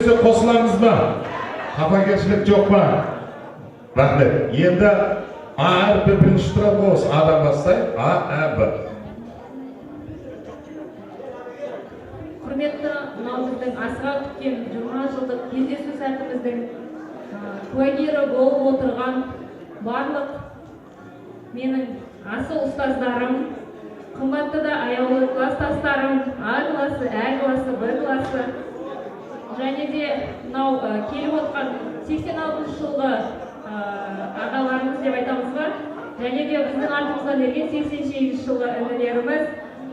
келсе қосыламыз ба? Қапакершілік жоқ па? Рахмет. Енді А әрпі бірінші тұрады осы. Адан бастайық. А, Ә, Б. Құрметті біздің асыға күткен 20 жылдық кездесу сәтіміздің куәгері болып отырған барлық менің асыл ұстаздарым, қымбатты да аяулы класстастарым, А класы, Ә класы, Б класы, және де мынау келіп отқан 86 жылғы ағаларымыз деп айтамыз ба, және де біздің артымыздан ерген 88 жылғы інілеріміз,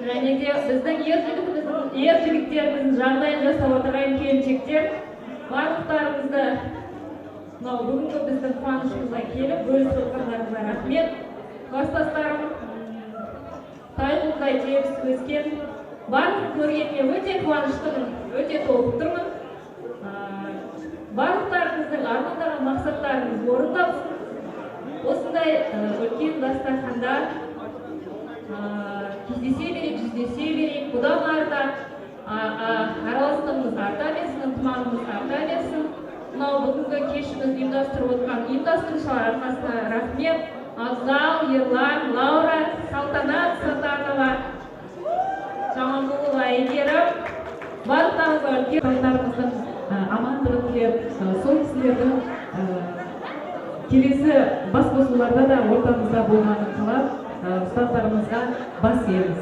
және де біздің ер жігіттеріміздің жағдайын жасап отырған келіншектер, барлықтарымызды мынау бүгінгі біздің қуанышымызға келіп бөлісіп отырғандарыңызға рахмет. Класстастарым, тайғұлдай тебісіп өскен, барлық көргеніне өте қуаныштымын, өте толқып тұрмын. Барлықтарыңыздың армандаған мақсаттарыңыз орындалсын. Осындай үлкен дастарханда кездесе берейік, жүздесе берейік, бұдан арта араластығымыз арта берсін, ынтымағымыз арта берсін. Мынау бүгінгі кешімізді ұйымдастырып отырған ұйымдастырушылар арқасына рахмет. Абзал, Ерлан, Лаура, Салтанат Сатанова, Жаманқұлова Әйгерім, барлықтарыңызға үлкен қалдарымыздың амандығын тілеп, сол кісілердің келесі басқосуларда да ортамызда болғанын қалап, ұстаздарымызға бас иеміз.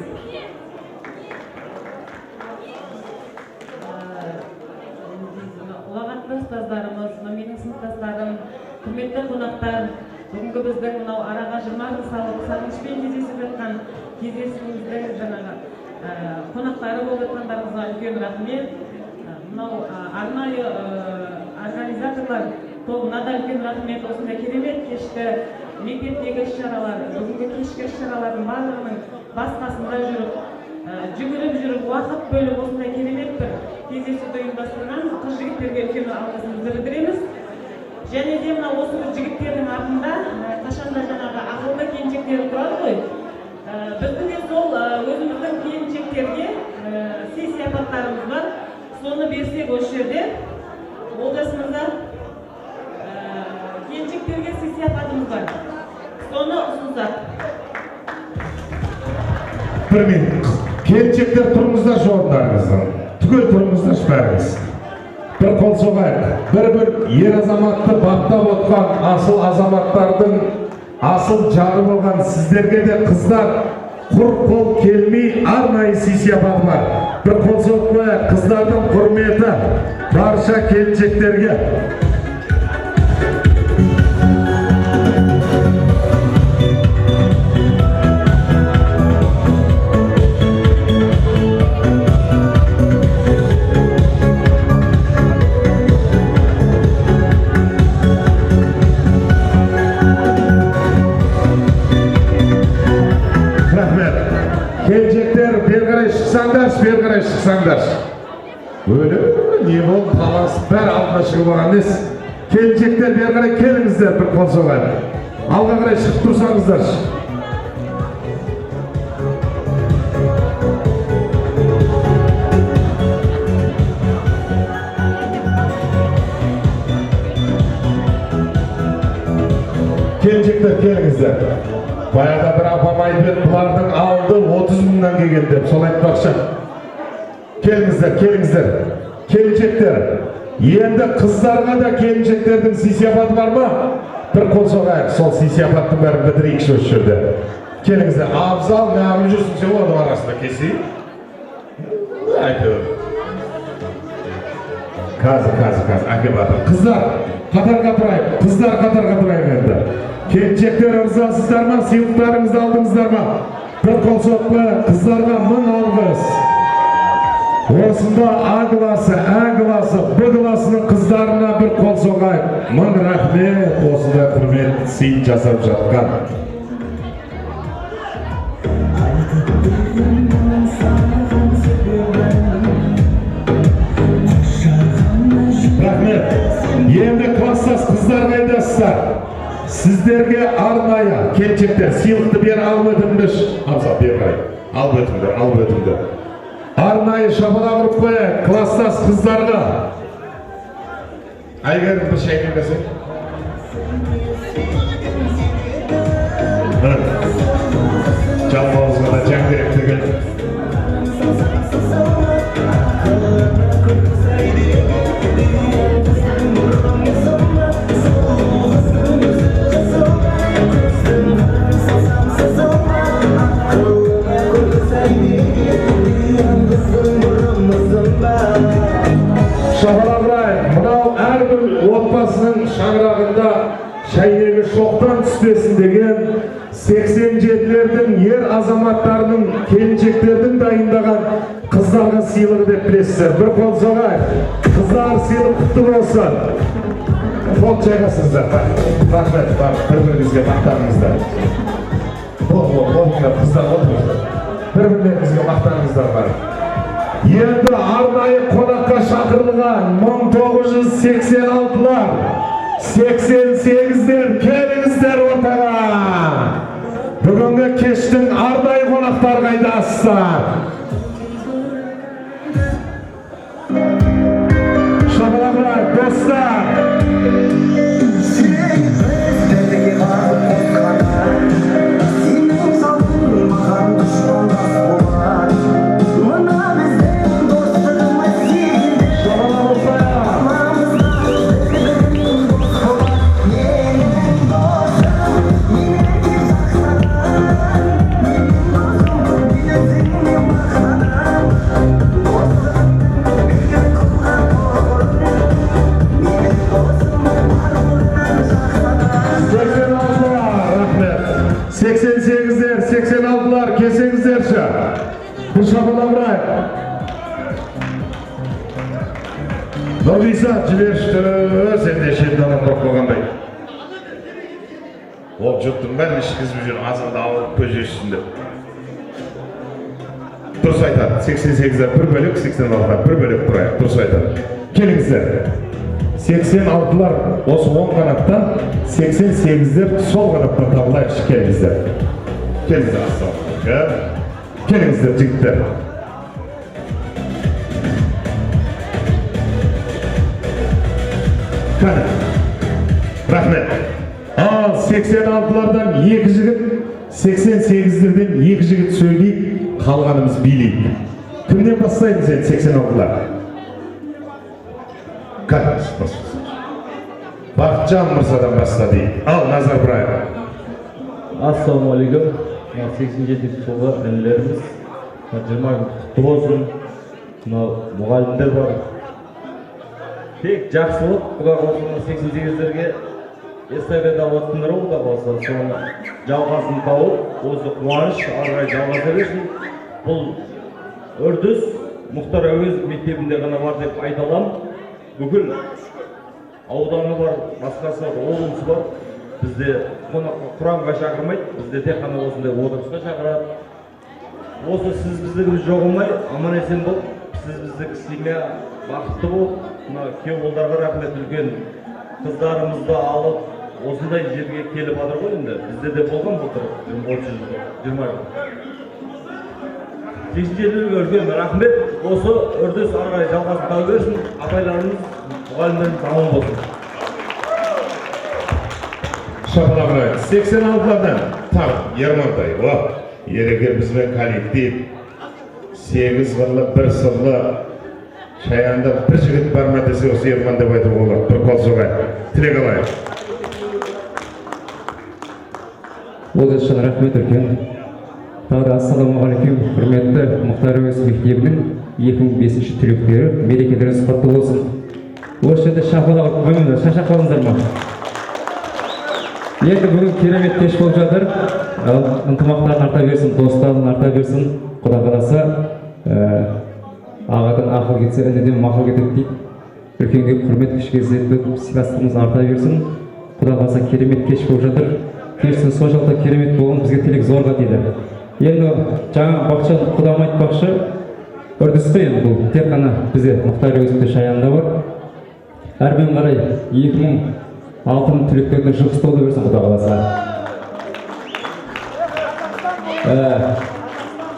Ұлағатты ұстаздарымыз, менің сыныптастарым, құрметті қонақтар, бүгінгі біздің мынау араға 20 жыл салып сағынышпен кездесіп жатқан кездесуіміздің жаңағы қонақтары болып жатқандарыңызға үлкен рахмет. Мынау арнайы организаторлар тобына да үлкен рахмет. Осындай керемет кешкі мектептегі іс-шаралар, бүгінгі кешкі іс-шаралардың барлығының басқасында жүріп, жүгіріп жүріп, уақыт бөліп осындай керемет бір кездесуді ұйымдастырған қыз-жігіттерге үлкен алғысымызды білдіреміз. Және де мына осы жігіттердің артында қашанда жаңағы ақылды келіншектер тұрады ғой. Біздің де сол өзіміздің келіншектерге сый-сияпаттарымыз бар. Соны берсек осы жерде Олжас мырза, келіншектерге сый-сияпатымыз бар. Соны ұсынсақ. Бір минут. Келіншектер тұрыңыздар орындарыңыздан. Түгел тұрыңыздар бәріңіз. Bir kol soğuk, bir yer azamatlı baptap otkan asıl azamattардың asıl jarı bolgan sizlerge de kızlar құр kol kelmey arnayı siyasat var. Bir kol soğuk kızlardan hürmeti barşa keleceklerge. Gelecekler bir karış çıksanlar. Öyle ne oldu talası bär altına çıkıp olan nes. Gelecekler bir karış kelinizler bir kol soğuk. Alga karış çıkıp dursanızlar. Gelecekler kelinizler. Bayada bir apam ayıp bulardan aldı 30 000'dan kelgen dep sol aytmakçı. Kelingizler. Kelecekler. Endi kızlarga da kelincheklerдің siyasatı var mı? Bir kol soğuk sol siyasattың bärini bitireyik şu yerde. Kelingizler. Abzal ne yapıp жүрсүң sen onun arasında keseyim. Aytıyorum. Kazı. Ake batır. Kızlar katarga turayım. Kızlar katarga turayım endi. Kelecekler rızasızlar mı? Sıyıklarınızı aldınızlar mı? Bir kol soğuk kızlarga mın algız. Osunda A klası, A klası, B klasının kızlarına bir kol soğuk. Mın rahmet, osunda hürmet sıyıp jasap жатқан. Rahmet. Endi klassas kızlar kaydasızlar. Sizlerge arnaya kelecekler sıyılıkты bir alып ötümdür. Abzal bir kay. Alып ötümdür. Arnayı şapala vurup koyayım klassas kızlarga. Aygar'ın bir şey bilmesin. Can boğazına da can gerektirgen. Mınау әрбір отбасының шаңырағында шәйнегі шоқтан түспесін деген 87-лердің ер азаматтарының келіншектердің дайындаған қыздарға сыйлығы деп білесіздер. Bir қол соғайық. Қыздар сыйлық құтты болсын. Қол жайғасыңыздар. Рахмет, бір-біріңізге мақтаныңыздар. Қыздар отырыңыздар. Bir-бірлеріңізге мақтаныңыздар бар. Енді арнайы қонаққа шақырылған 1986-лар, 88-дер келіңіздер ортаға. Бүгінгі кештің арнайы қонақтар қайдасыздар. Шақырыңыздар, достар. Nurisa жіберішті, сен де шетінен тұрып қойғандай. Ол жұттың бәрін ішкізіп жүр, азында алып көз жешісінде. Дұрыс айтады, 88-лер бір бөлік, 86-лар бір бөлік тұрайық, дұрыс айтады. Келіңіздер, 86-лар осы оң қанаттан, 88-лер сол қанаттан табылайықшы, келіңіздер. Келіңіздер, астауы. Келіңіздер, жігіттер. Қане, рахмет. Ал 86-лардан 2 жігіт, 88-лерден 2 жігіт сөйлейді, қалғанымыз билейді. Кімден бастаймыз енді 86-лар? Қане, Бақытжан Мырзадан бастады. Ал, Назарбаев. Ассалаумағалейкум. 87 жылғы інілеріміз 20 құтты болсын. Мұғалімдер бар. Тек жақсылық, құда қалсын 88-лерге эстафета алатындар ол да болса, соны жалғасын тауып, осы қуаныш арғай жалғаса берсін. Бұл үрдіс Мұхтар Әуезов мектебінде ғана бар деп айта аламын. Бүкіл ауданы бар, басқасы облысы бар. Бізде құрамға шақырмайды, бізде тек қана осындай отырысқа шақырады. Осы сіз біздігіміз жоғылмай, аман есен бол, сіз бізді кісіме бақытты бол. Кеу қолдарға рахмет, үлкен қыздарымызды алып, осындай жерге келіп адыр ғой енді. Бізде де болған бұлтыр, 30 жыл, 20 жыл. 80-лерге үлкен рахмет, осы үрдіс арғай жалғасын тауып берсін, апайларымыз, мұғалімдеріміз аман болсын. Шапалағырай, 86-лардан тағы Ермантай, ереге бізбен коллектив, 8 ғырлы, 1 сырлы, Шаянда бір жігіт бар ма десе осы Ерман деп айтып олар. Bir қол соғайық. Тілек алайық. Ол үшін рахмет үлкен. Тағы да ассалаумағалейкум, құрметті Мұхтар Әуезов мектебінің 2005 түлектері, мерекелеріңіз құтты болсын. Осы жерде шапалақ қойыңыздар, шашақ қалыңыздар ма? Енді бүгін керемет кеш болып жатыр. Ынтымақтарын арта берсін, достарын арта берсін. Құда қаласа, ағадан ақыл кетсе, ініден мақыл кетеді дейді. Үлкенге құрмет, кішіге ізет, сыйластығымыз арта берсін. Құда қаласа керемет кеш болып жатыр. Керісін соншалықты керемет болған бізге тілек зорға дейді. Енді жаңа Бақытжан құдам айтпақшы, үрдіс қой енді бұл. Тек қана бізде Мұхтар Әуезовте Шаянда бар. Әрмен қарай 2006 түлектердің шығыс толы берсін құда қаласа.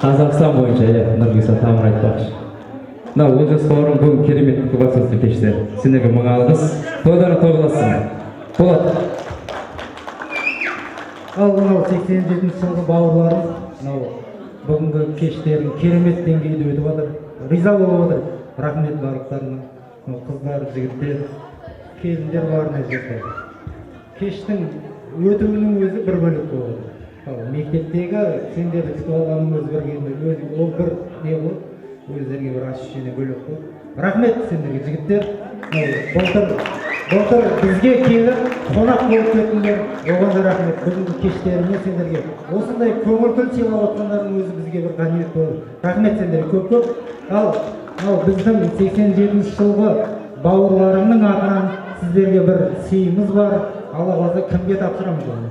Қазақстан бойынша Нұрғиса Тамыр айтпақшы. мына Олжас бауырым бүгін керемет құттықтап өтті кеште. Сендерге мың алғыс. Тойдары той қыласың. Болады. Ал мынау 87 жылғы бауырларым мынау бүгінгі кештерін керемет деңгейде өтіп жатыр. Риза болып отыр. Рахмет барлықтарына. Мынау қыздар, жігіттер, келіндер бар мына жерде. Кештің өтуінің өзі бір бөлек болып отыр. Ал мектептегі сендерді күтіп алғаның өзі бір ол бір не болды. Өздерге бір ощущение бөлек болды. Рахмет сендерге жігіттер. Былтыр бізге келіп қонақ болып кеттіңдер. Оған да рахмет. Бүгінгі кештеріне сендерге осындай көңіл-күй сыйлап отқандарың өзі бізге бір ғанибет болды. Рахмет сендерге көп-көп. Ал біздің 87 жылғы бауырларымның атынан сіздерге бір сыйымыз бар. Алла қаласа кімге тапсырамыз оны?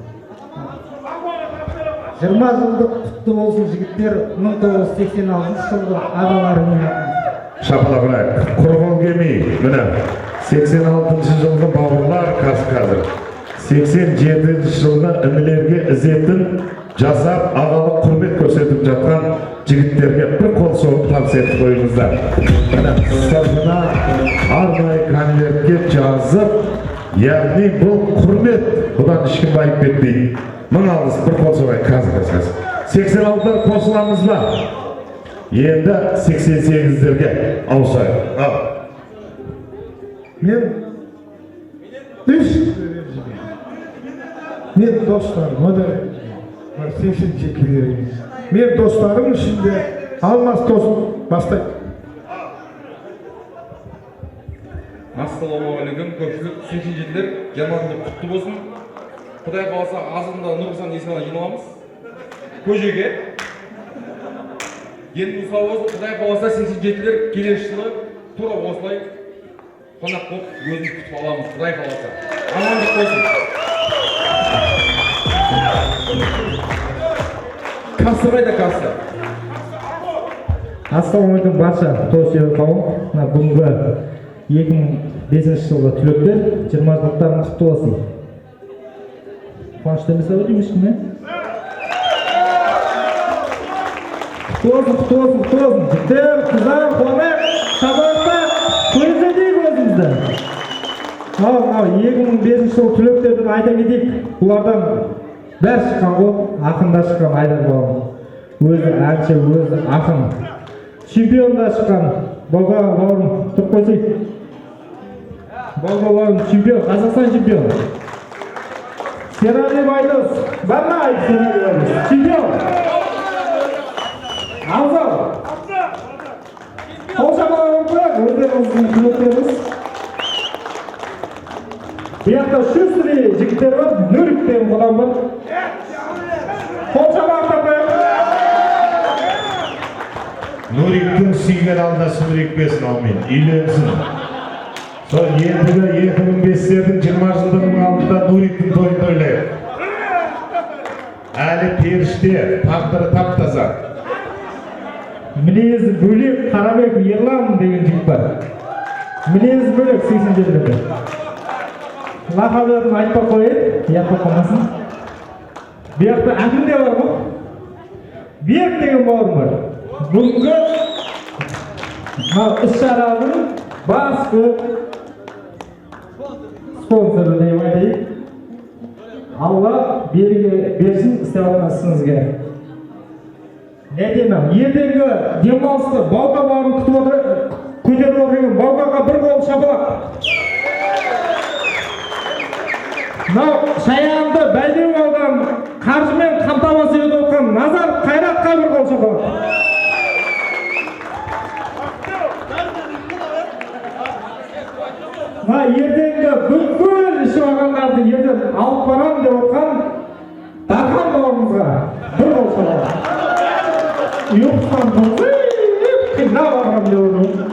20 жылдық құтты болсын жігіттер, 1986 жылғы ағаларының атынан. Шапалақ, құрғыл кемей, міне 86 жылғы бауырлар қазір 87 жылғы інілерге ізетін жасап ағалық құрмет көрсетіп жатқан жігіттерге бір қол соғып табыс етіп қойыңыздар. Сыртына арнайы конвертке жазып, яғни бұл құрмет, бұдан ешкім байып кетпейді. Мың алғыс, бір қол соғайық қазір. 86-дар қосыламыз ба? Енді 88-дерге ауысайық. Мен достарыма да 87-лерге. Мен достарым ішінде Алмас досым бастайды. Ассалаумағалейкум, көпшілік 87-лер жаманды құтты болсын. Құдай қаласа азында Нұрғызан есімді жиналамыз. Көжеге. Енді сау болсын, Құдай қаласа 87-лер келесі жылы тура осылай қонақ болып өзін күтіп аламыз. Құдай қаласа. Амандық болсын. Касы қайда касы? Ассалаумағалейкум барша той қауым. Бүгінгі 2005 жылғы түлектер 20 жылдықтарың құтты болсын. Қуанышты емес ау деймін ешкім, Құтты болсын. Жігіттер, қыздар, қуанайық, шабақта көрсетейік өзімізді. 2005 жылғы түлектерді айта кетейік. Бұлардан бәрі шыққан ғой, ақында шыққан Айдар бауырым. Өзі әнші, өзі ақын. Чемпионда шыққан Болға бауырым, тұрып қойсайық. Болға бауырым чемпион, Қазақстан чемпион. Серали Байдос, бар ма айтып Серали Байдос? Чемпион! Абзал! Қол шапалақ болып қояйық, өздеріңіздің түлектеріңіз. Бұяқта Шүсіри жігіттер бар, Нұрик деген құлан бар. Қол шапалақтап қояйық. Нұриктің сүйген алдасы Нұрикпесін алмайын, үйленсін. Сол ендігі 2005-лердің 20 жылдығының алдында Нұриктің тойын тойлайық. Әлі періште, тағдыры тап-таза. Мінезі бөлек Қарабек Ерлан деген жігіт бар. Мінезі бөлек 87-лерде. Лақабларын айтпақ қойып, ұятпақ қоймасын. Бұяқта әкім де бар ғой. Берік деген бауырым бар. Бүгінгі іс-шараның басты спонсоры деп айтайық. Алла берсін істеп жатқан ісіңізге. Не деймін, ертеңгі демалысты Бауға бауырым күтіп отыр, көтеріп отырған Бауғаға бір қол шапалақ. Мынау Шаянды бәйдеу алған қаржымен қамтамасыз етіп отқан Назар Қайратқа бір қол шапалақ. Ертеңгі бүкіл ішіп алғандарды ертең алып барам деп отқан Дархан бауырымызға бір қол шапалақ. Ұйықтан тұрды, қиналып барам деп отыр.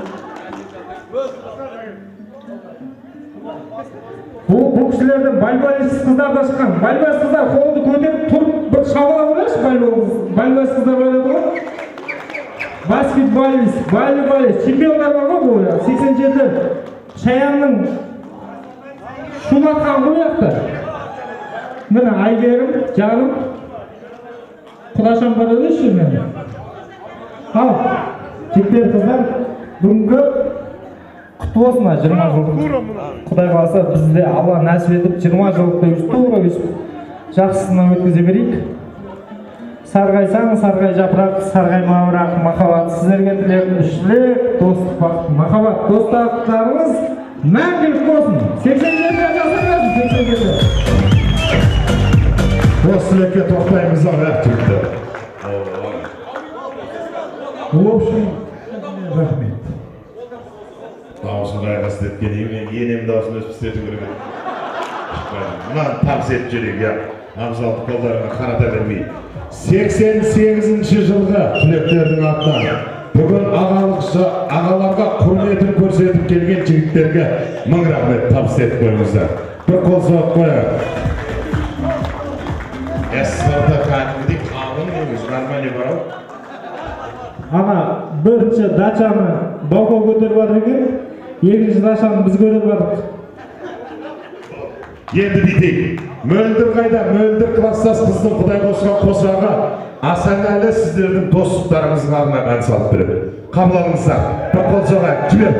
Бұл кісілерден байбайсыз қыздар да шыққан. Байбайсыз қыздар қолды көтеріп тұрып бір шабыла көресіз байбайсыз қыздар ойлап ғой. Баскетболист, волейболист, чемпиондар бар ғой бұл 87 Шаянның шулатқан қояқты. Міне Айгерім, жаным, Құдашан бар өші мені. Ал, жігіттер қыздар, Бүгінгі құтты болсын 20 жылдық. Құдай қаласа бізде Алла нәсіп етіп 20 жылдықта тура өстіп жақсысынан өткізе берейік. Сарғайсаң, сарғай жапырақ, сарғай мавырақ, махаббат сіздерге тілерім үштілік, достық, бақыт, махаббат, достықтарыңыз мәңгілік болсын. 87-де жасырмасын, 87-де. Осы тілекке тоқтаймыз ақ түрді. В общем, рахмет. Дауысын қайғас деп келейін, мен енем дауысын өсіп істету керек. Мұнан табыс етіп жүрек, я. Абзалды қолдарына қарата бермей. 88-ші жылғы түлектердің атынан бүгін ағаларға құрметін көрсетіп келген жігіттерге мың рахмет табыс етіп қойыңыздар. Bir қол соғып қояйық. Эстрада кәдімгідей қалың емес, нормально бар ау. Ана бірінші дачаны балкон көтеріп жатыр екен, екінші дачаны біз көтеріп жатырмыз. Енді дейтейік, мөлдір қайда, мөлдір класстас қыздың құдай қосқан қосағы Асанәлі сіздердің достықтарыңызға арнап ән салып береді. Қабыл алыңыздар. Bir қол соғайық. Жібер.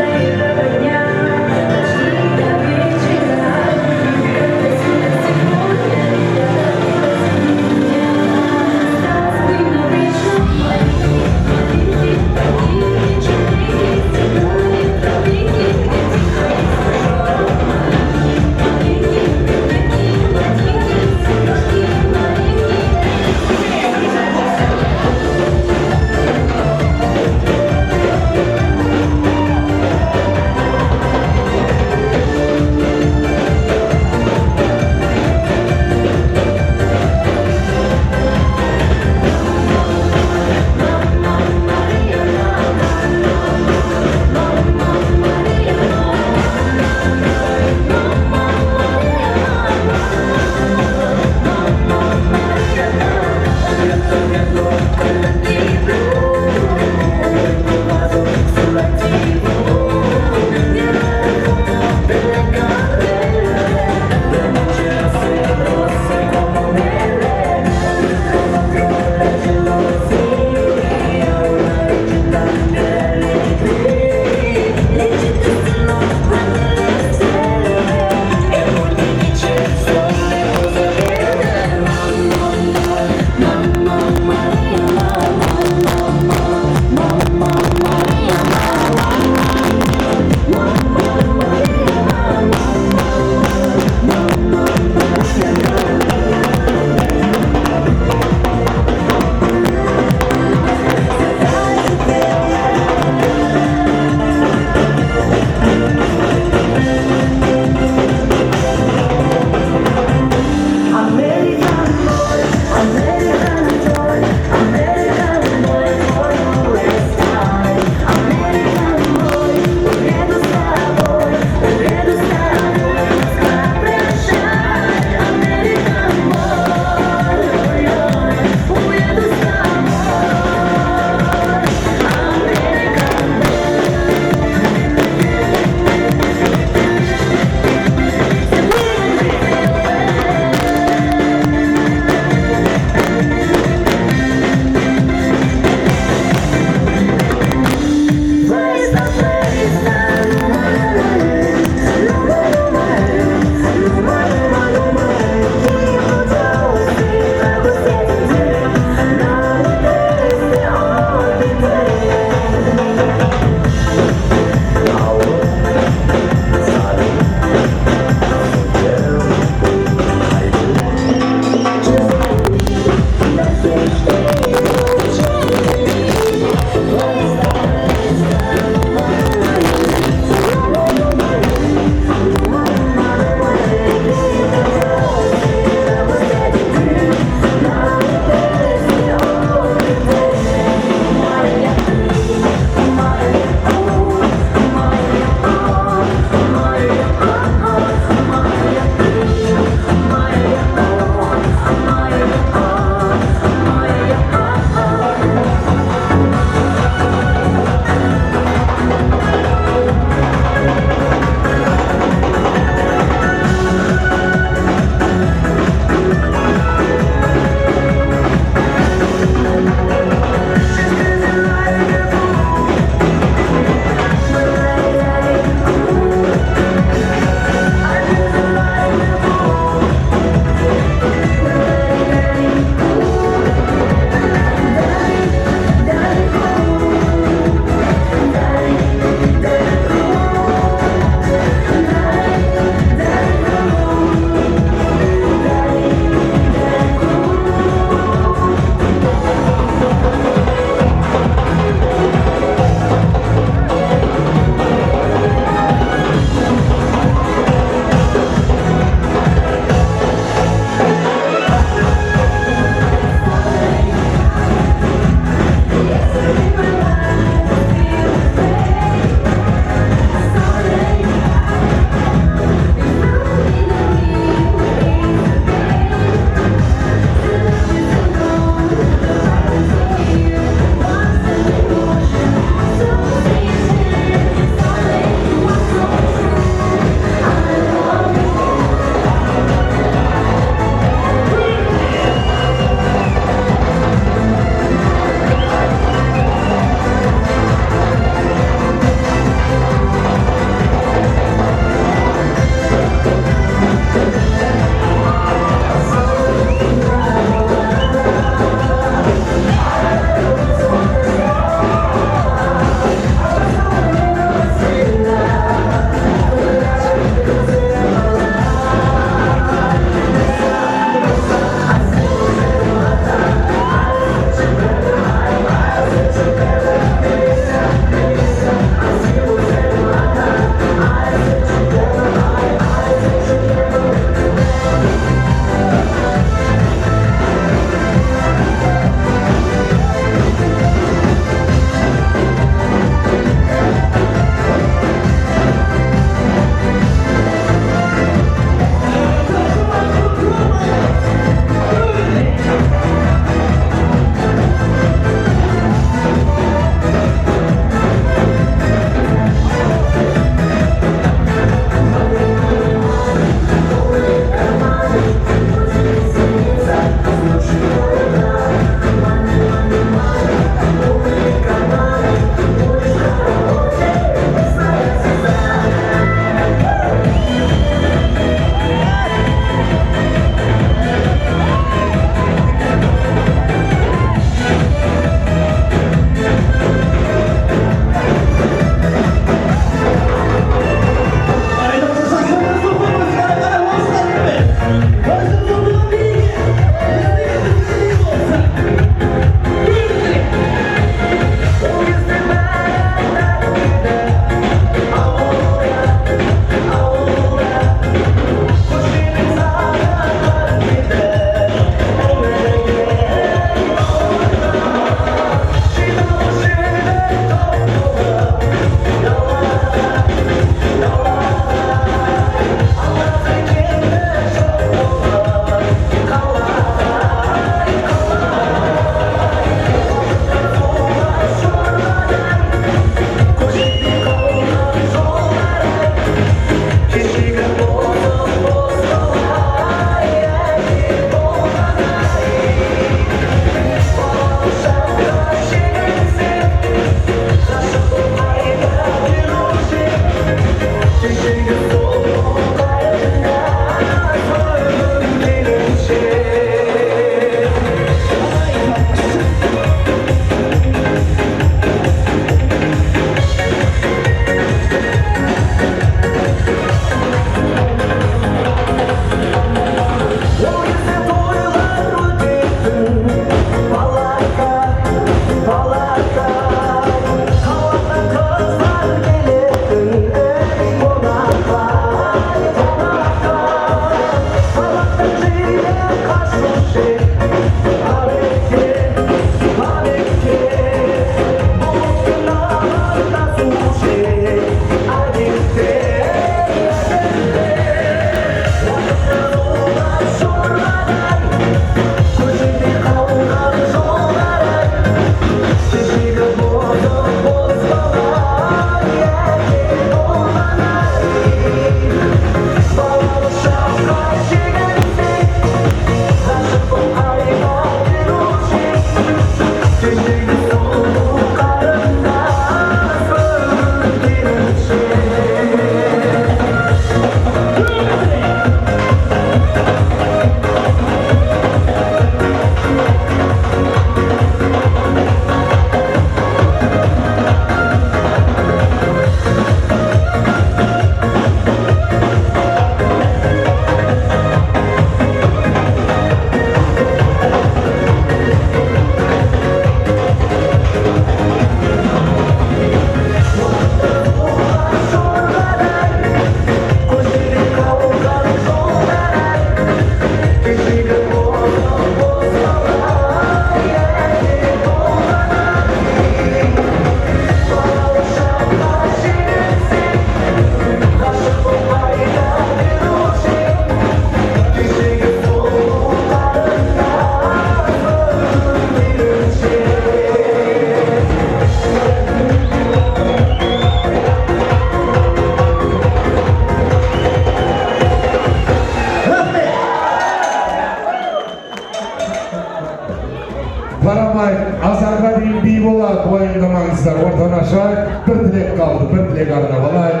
iyi болады уайымдамаңыздар. Ортан ашайық, бір тілек қалды, бір тілек арнап алайық.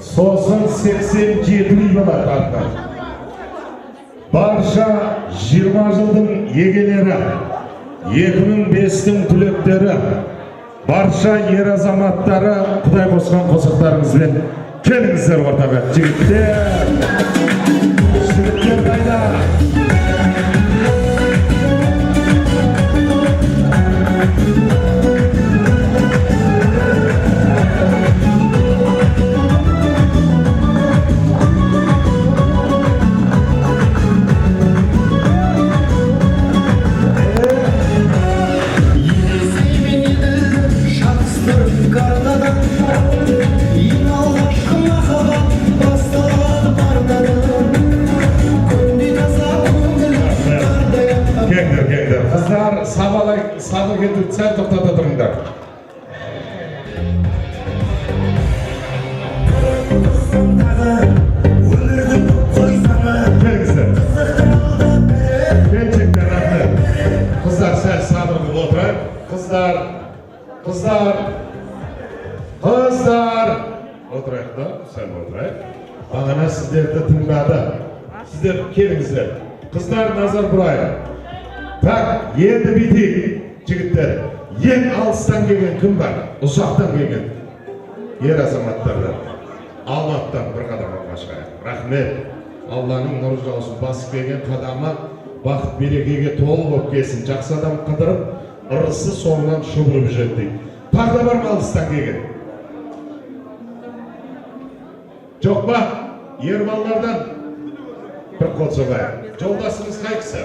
Сосын 87 үй болады артынан. Барша 20 жылдың егелері, 2005-тің түлектері, барша ер азаматтары Құдай қосқан қосақтарыңызбен келіңіздер ортаға. Жігіттер қайда? Қыздар сабы кетіп сәл тоқтата тұрыңдар. Келіңіздер. Келіншектер, рахмет. Қыздар сәл сабыр қылып отырайық. Қыздар. Отырайық да, сәл отырайық. Бағана сіздерді тыңдады. Сіздер келіңіздер. Қыздар, назар бұрайық. Так, енді бітейік, жігіттер. Ең алыстан келген кім бар? Ұзақтан келген ер азаматтардан. Алматыдан бір қадам алға шығайық. Рахмет. Алланың нұры жаусын басып келген қадамы бақыт берекеге толы болып келсін. Жақсы адам қыдырып, ырысы соңынан шұбырып жүреді дейді. Тағы да бар ма алыстан келген? Жоқ па? Ер балалардан бір қол соғайық. Жолдасыңыз қай кісі?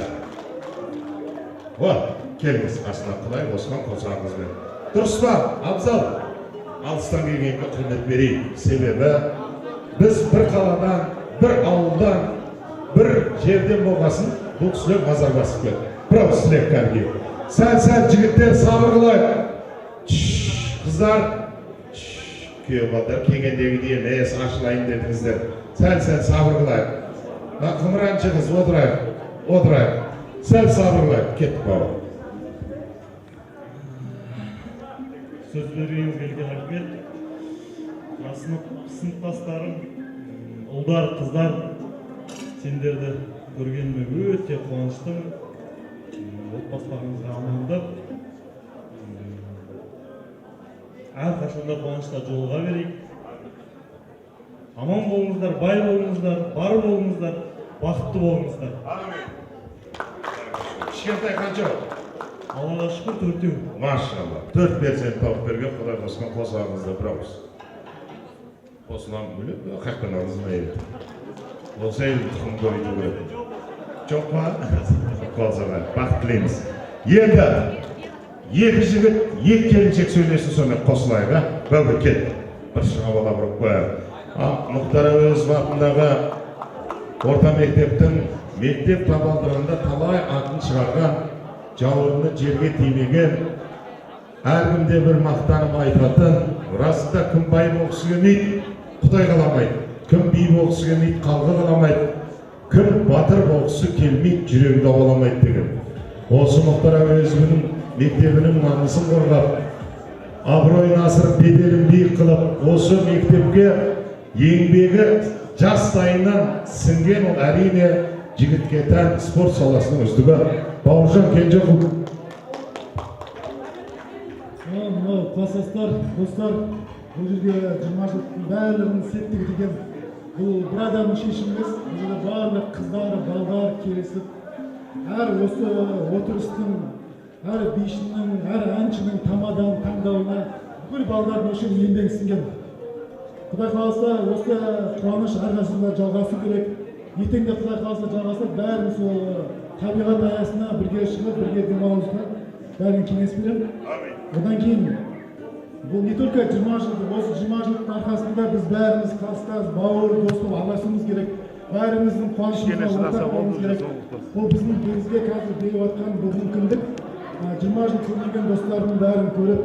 Келіңіз, қасына Құдай қосқан қосағыңызбен. Дұрыс па, абзал? Алыстан келгенге құрмет берейік. Себебі біз бір қаладан, бір ауылдан, бір жерден болғасын, бұл кісілер мазар басып келді. Бірау сілек кәлге. Сәл жігіттер сабыр қылайық. Қыздар, күйеу балдар келгендегі дейін ашылайын дедіңіздер. Сәл сабыр қылайық. Қымыраншы қыз, отырайық. Сәл сабырлайық, кеттік бауыр. Сөз беруіңізге рахмет. Сыныптастарым, ұлдар, қыздар, сендерді көргеніме өте қуаныштымын. Отбасыларыңызға амандық. Әрқашанда қуанышта жолға берейік. Аман болыңыздар, бай болыңыздар, бар болыңыздар, бақытты болыңыздар. Кішкентай қанша? Аллаға шүкір, 4-еу. Машалла. 4 перзент тауып берген Құдай қосқан қосағыңызды бір ауыз. Қосылам бөлек, қақпан аңыз ма еді? Олса елді тұқым көйді көреді. Жоқ па? Қосаға, бақыт тілейміз. Енді, екі жігіт, екі келіншек сөйлесін сонымен қосылайық, бәуге кет. Бір шығабала бұрып қояр. Мұхтар Әуезов атындағы орта мектептің мектеп табалдырығында талай атын шығарған, жауырыны жерге тимеген, әркімде бір мақтанып айтатын, расында кім бай болғысы келмейді, Құдай қаламайды, кім би болғысы келмейді, қалғы қаламайды, кім батыр болғысы келмейді, жүрегі дауаламайды деген. Осы Мұхтар Әуезовның мектебінің намысын қорғап, абыройын асырып, беделін биік қылып, осы мектепке еңбегі жастайынан сіңген ол әрине жігітке тән спорт саласының үздігі Бауыржан Кенжеқұл. Мынау класстастар, достар, бұл жерге 20 жылдың барлығының септігі деген бұл бір адамның шешімі емес. Бұл жерде барлық қыздар, балдар келісіп, әр осы отырыстың, әр бишінің, әр әншінің тамадан таңдауына бүкіл балдардың үшін еңбегі сіңген. Құдай қаласа, осы қуаныш әрқашанда жалғасу керек. Ертең де Құдай қаласа жалғаса, бәріміз сол табиғат аясына бірге шығып, бірге демалуымызға бәрін кеңес беремін. Одан кейін бұл не только 20 жылдық, осы 20 жылдың арқасында біз бәріміз класстас, бауыр, дос болып араласуымыз керек. Бәріміздің қуанышымызға ортақ болуымыз керек. Бұл біздің бізге қазір беріп жатқан бұл мүмкіндік. 20 жыл көрмеген достардың бәрін көріп,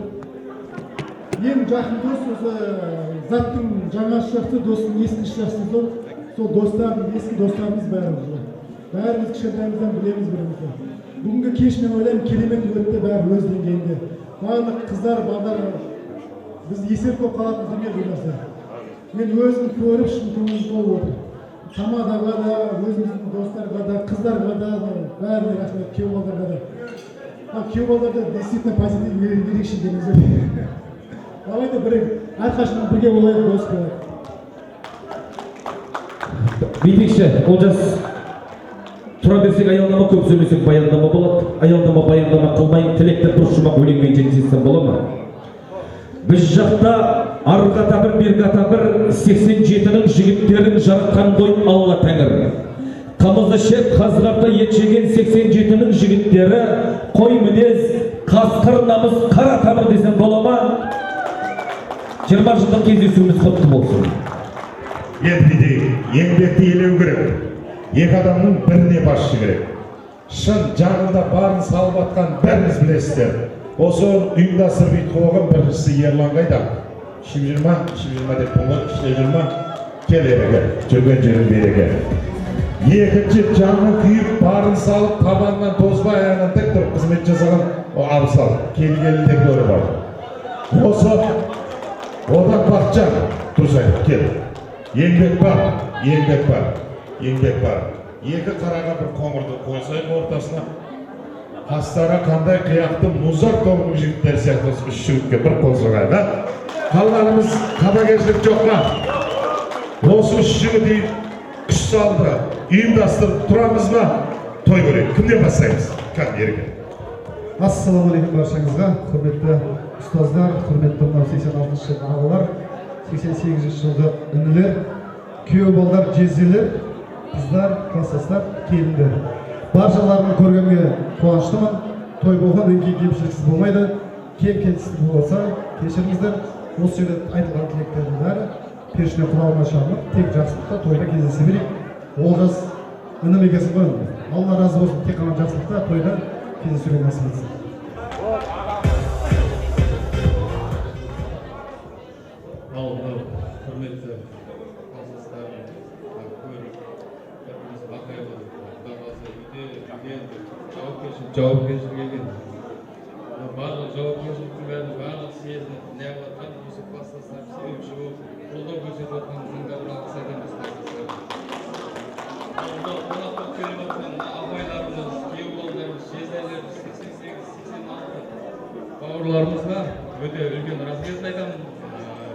ең жақын дос осы заттың жаңасы жақсы, достың ескisi жақсы сол достарымыз, ескі достарымыз бәріміз. Бәріміз кішкентайымыздан білеміз бірімізді. Бүгінгі кеш мен ойлаймын керемет өтті, бәрі өз деңгейінде. барлық қыздар балдар біз есеп болып қалатын дүние бұл нәрсе. Мен өзім көріп шын көңілім толып отыр. Тамадаға да, өзіміздің достарға да, қыздарға да, бәріне рахмет, күйеу балдарға да. Күйеу балдарда действительно позитив ерекше демеңіздер. Давайте әрқашан бірге болайық, дос болайық. Билікші, Олжас, тұра берсек аялдама, көп сөйлесек баяндама болады. Аялдама, баяндама қылмайын, тілектер дұрыс жұмақ өлеңмен жеткізсем бола ма? Біз жақта арғы бір, бергі бір 87-ның жігіттерін жаратқан ғой Алла Тәңір. Қамызды шет қазғарда ет жеген 87-ның жігіттері қой мінез, қасқыр намыс, қара тамыр десем бола ма? 20 жылдық кездесуіміз құтты болсын. Енді еңбекті елеу керек. Екі адамның біріне басшы керек. Шын жанында барын салып атқан бәріңіз білесіздер. Осы ұйымдастырып бүйтіп қойған біріншісі Ерлан қайда? Ішіп жүрма деп бұлар ішіне жүрма. Кел ерге, жүрген жерін береге. Екінші жанның күйіп барын салып табанынан тозбай аяғынан тік тұрып қызмет жасаған Абзал келгенінде көріп алды. Осы одан Бақытжан дұрыс айтып кел. Еңбек бар. Екі қараға бір қоңырды қойсайық ортасына. Қастары қандай қияқты мұзар тобының жігіттер сияқты үш жігітке бір қол соғайық. Қалғанымыз қадагершілік жоққа. Осы үш жігіт күш салды, ұйымдастырып тұрамыз ба? Той көрейік. Кімден бастаймыз? Кән ерге. Ассалаумағалейкум баршаңызға, құрметті ұстаздар, құрметті 86 жылғы ағалар, 88 жылғы інілер, күйеу балдар, жезделер, қыздар, кластастар, келіндер. Баршаларын көргенге қуаныштымын. Той болғаннан кейін кемшіліксіз болмайды. Кем-кетістік болса кешіріңіздер. Осы жерде айтылған тілектердің бәрі періште құлағына шалынып, тек жақсылықта тойда кездесе берейік. Олжас інім екенсің ғой. Алла разы болсын, тек қана жақсылықта тойда кездесуге насip етсін. Құрметті кластастарым, көріп, біріміз бақайлы, құдағасы өте үлкен жауапкершілік екен. Барлық жауапкершіліктің бәрін барлық сезініп, неғып атқан осы кластастар себепші болып, қолдау көрсетіп отқаныңызға бір алғыс айтамыз кластастар. Қонаққа келіп отқан апайларымыз, күйеу балдарымыз, жезделеріміз, 88-86 бауырларымызға өте үлкен рахмет айтамын.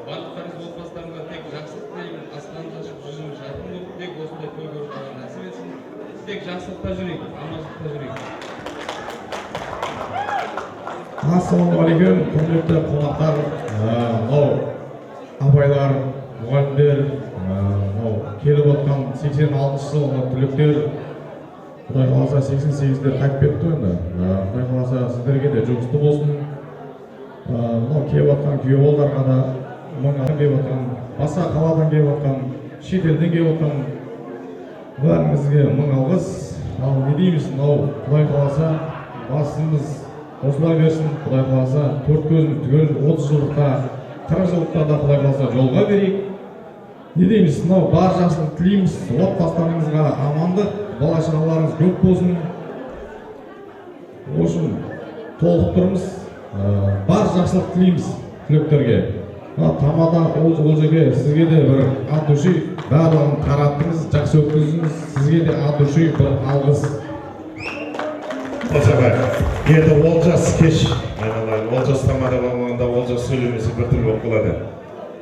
Барлықтарыңыз отбасыларыңызға тек жақсылық тілеймін, астарыңыз ашып жүзіңіз жарқын болып, тек осындай той көріп қалған нәсіп етсін. Тек жақсылықта жүрейік, амандықта жүрейік. Ассалаумағалейкум, құрметті қонақтар, апайлар, мұғалімдер, келіп отқан 86 жылғы түлектер, Құдай қаласа 88-дер қайтып кетті енді. Құдай қаласа сіздерге де жұмысты болсын. Келіп отқан күйеу балдарға да, мыңнан келіп отқан, басқа қаладан келіп отқан, шетелден келіп отқан бәріңізге мың алғыс. Ал не дейміз, Құдай қаласа басымыз осылай берсін. Құдай қаласа төрт көзіміз түгел 30 жылдықта, 40 жылдықта да Құдай қаласа жолға берейік. Не дейміз, бар жақсылық тілейміз, отбасыларыңызға амандық, бала-шағаларыңыз көп болсын. Осын толық тұрмыз, бар жақсылық тілейміз түлектерге. Тамада Олжеге, сізге де бір от души барлығын қараттыңыз, жақсы өткіздіңіз, сізге де от души бір алғыс. Енді Олжас кеш, Олжас тамада болғанда Олжас сөйлемесі бір түрлі болып қалады.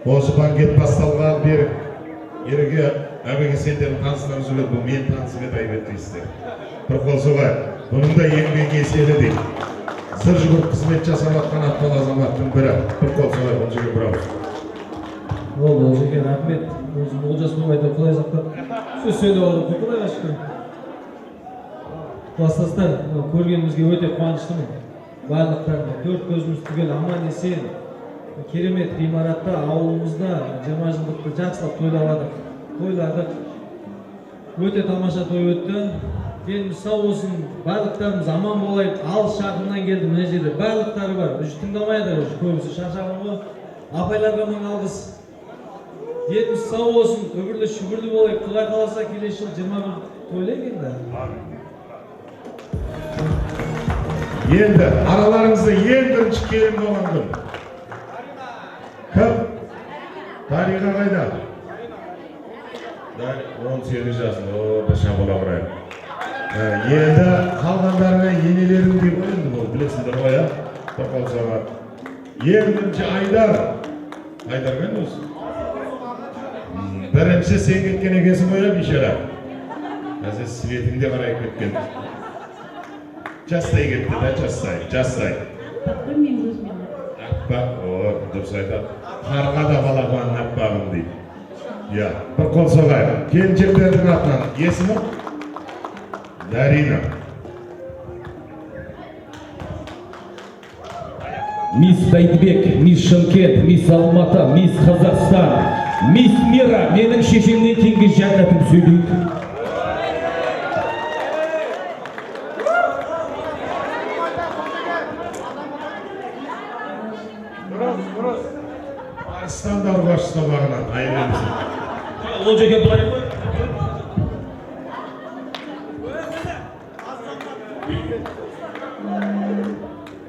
Осы банкет басталған бері ерге әбеге сендерін таныстырып жүреді, бұл мен танысып еді айбет дейсіздер. Бір қол соғайық, бұның да еңбегі еселі дейді. Сыр жүгіріп қызмет жасап атқан атпал азаматтың бірі. Бір қол соғайық, Олжеге бір ауыз. Олжеге рахмет. Олжас болмайды, Құдай сақтап сөз сөйлеп алып, Құдайға шүкір. Кластастар, көргенімізге өте қуаныштымын. Барлықтарына төрт көзіміз түгел аман есен, керемет ғимаратта ауылымызда 20 жылдықты жақсылап тойладық. Өте тамаша той өтті. Деніміз сау болсын, барлықтарымыз аман болайық. Алыс шақырынан келді мына жерде. Барлықтары бар. Үш тыңдамайдар, көбісі шаршаған ғой. Апайларға мың алғыс. Деніміз сау болсын, өбірлі шүбірлі болайық. Құдай қаласа келесі жыл 21 тойлайық енді. Енді aralarыңызda ең бірінші келін болған күн. Кім? Дариға қайда? 18 жасында, бір шабыла бұрайын. Енді қалғандарына енелерің деп ойынды бұл, білесіңдер ғой, я? Бір қолсаға. Ең бірінші Айдар. Айдар қайын осы? Бірінші сен кеткен екенсің ғой, я, бишара? Әзір светіңде қарай кеткен. Жастай кетті, да, жастай. Тапқыр мен өзімен. Аппақ, дұрыс айтады. Қарға да балапанын аппағым дейді. Я, бір қол соғайық. Келіншектердің атынан есімі? Дарина. Мисс Бәйдібек, мисс Шымкент, мисс Алматы, мисс Қазақстан, мисс Мира, менің шешемнен кейінгі жәннатым сөйлейді. Арыстандар башыста бағынан, айырымызы. Ол жерге бұлай қой.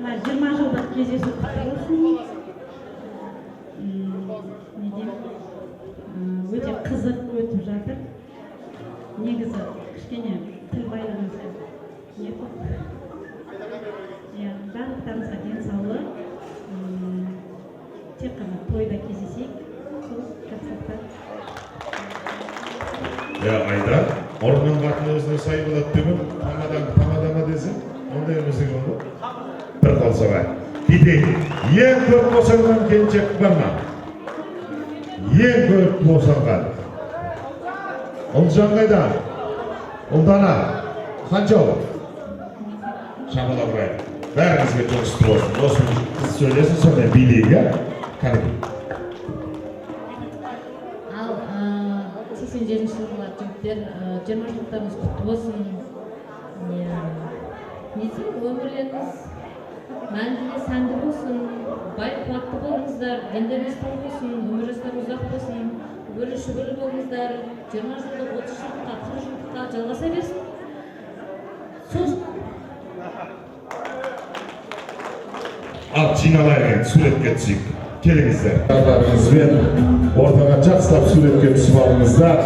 Мына 20 жылдық кездесу құтты болсын. Өте қызық өтіп жатыр. Негізі кішкене тіл байлығымызға не көп. Барлықтарыңызға денсаулық. Тек қана тойда кездесейік. Жақсылықтар. Айдар, орнын қатын өзіне сай болады деген, тамадама десің, ондай өміздің ол. Бір қол соғай. Бидей, ең көп босанған келіншек бар ма? Ең көп босанған. Ұлжан қайда? Ұлдана, қанша ол? Шамала бұрайын. Бәріңізге жұмысты болсын. Осы қыз сөйлесін, сондай билейге. Кәдім. Ал 87 жылғы жігіттер 20 жылдарыңыз құтты болсын. Несін өмірлеріңіз мәнділі сәнді болсын, бай қуатты болыңыздар, дендеріңіз тау болсын, өмір жастар ұзақ болсын, өрі шүгірлі болыңыздар, 20 жылдық, 30 жылдыққа, 40 жылдыққа жалғаса берсін. Сосын Ал жиналайық енді, суретке түсейік. Келіңіздер. Ортаға жақсылап суретке түсіп алыңыздар.